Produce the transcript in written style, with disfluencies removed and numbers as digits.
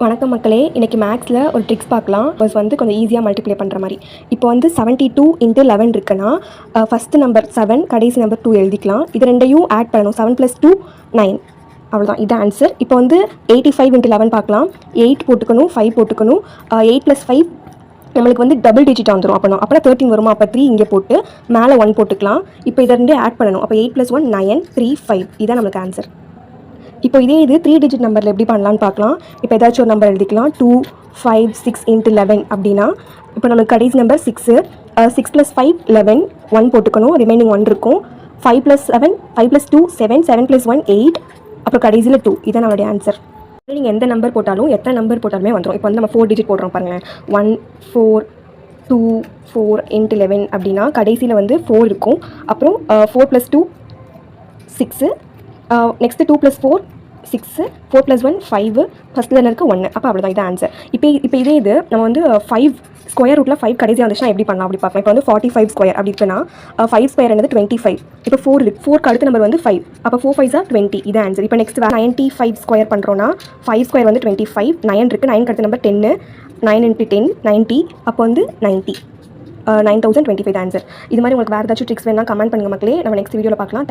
வணக்கம் மக்களே, இன்றைக்கி மேக்ஸில் ஒரு ட்ரிக்ஸ் பார்க்கலாம். பஸ் வந்து கொஞ்சம் ஈஸியாக மல்டிப்ளை பண்ணுற மாதிரி. இப்போ வந்து 72 × 11 இருக்குன்னா ஃபஸ்ட்டு நம்பர் 7, கடைசி நம்பர் 2 எழுதிக்கலாம். இது ரெண்டையும் ஆட் பண்ணணும். 7 + 2 9. அவ்வளோதான், இது ஆன்சர். இப்போ வந்து 85 × 11 பார்க்கலாம். 8 போட்டுக்கணும், 5 போட்டுக்கணும். 8 + 5 நம்மளுக்கு வந்து டபுள் டிஜிட் வந்துடும். அப்புறம் 13 வருமா? அப்போ 3 இங்கே போட்டு மேலே 1 போட்டுக்கலாம். இப்போ இதை ரெண்டே ஆட் பண்ணணும். அப்போ 8 + 1 9, 3 5. இதான் நம்மளுக்கு ஆன்சர். இப்போ இதே இது 3 டிஜிட் நம்பரில் எப்படி பண்ணலான்னு பார்க்கலாம். இப்போ ஏதாச்சும் ஒரு நம்பர் எழுதிக்கலாம். 2 5 6 × 11 அப்படின்னா இப்போ நம்மளுக்கு கடைசி நம்பர் 6. 6 + 5 11, 1 போட்டுக்கணும். ரிமைனிங் 1 இருக்கும். 5 + 7 5 + 2 7 7 + 1 8, அப்புறம் கடைசியில் 2. இதான் நம்மளுடைய ஆன்சர். நீங்கள் எந்த நம்பர் போட்டாலும் எத்தனை நம்பர் போட்டாலுமே வந்துடும். இப்போ வந்து நம்ம 4 டிஜிட் போடுறோம் பாருங்கள். 1 4 2 4 × 11 அப்படின்னா கடைசியில் வந்து 4 இருக்கும். அப்புறம் 4 + 2 6. நெக்ஸ்ட்டு 2 + 4 6, 4 + 1 5, ஃபஸ்ட்டில் என்ன இருக்குது 1. அப்போ அவ்வளோதான், இது ஆன்சர். இப்போ இதே இது நம்ம வந்து 5 ஸ்கொயர் ரூட்டில் 5 கடைசியாக வந்துச்சுன்னா எப்படி பண்ணலாம் அப்படி பார்க்கலாம். இப்போ வந்து 45 ஸ்கொயர் அப்படி இருக்குன்னா 5 ஸ்கொயர் என்னது 25. இப்போ 4 இருக்குது. 4க்கு அடுத்த நம்பர் வந்து 5. அப்போ 4 5 are 20. இது ஆன்சர். இப்போ நெக்ஸ்ட் 95 ஸ்கொயர் பண்ணுறோன்னா 5 ஸ்கொயர் வந்து 25. 9 இருக்குது. 9க்கு அடுத்த நம்பர் 10. 9 × 10 90. அப்போ வந்து 90. 9025 ஆன்சர். இது மாதிரி உங்களுக்கு வேறு ஏதாச்சும் ட்ரிக்ஸ் வேணால் கமெண்ட் பண்ணுங்கள் மக்களே. நம்ம நெக்ஸ்ட் வீடியோவில் பார்க்கலாம்.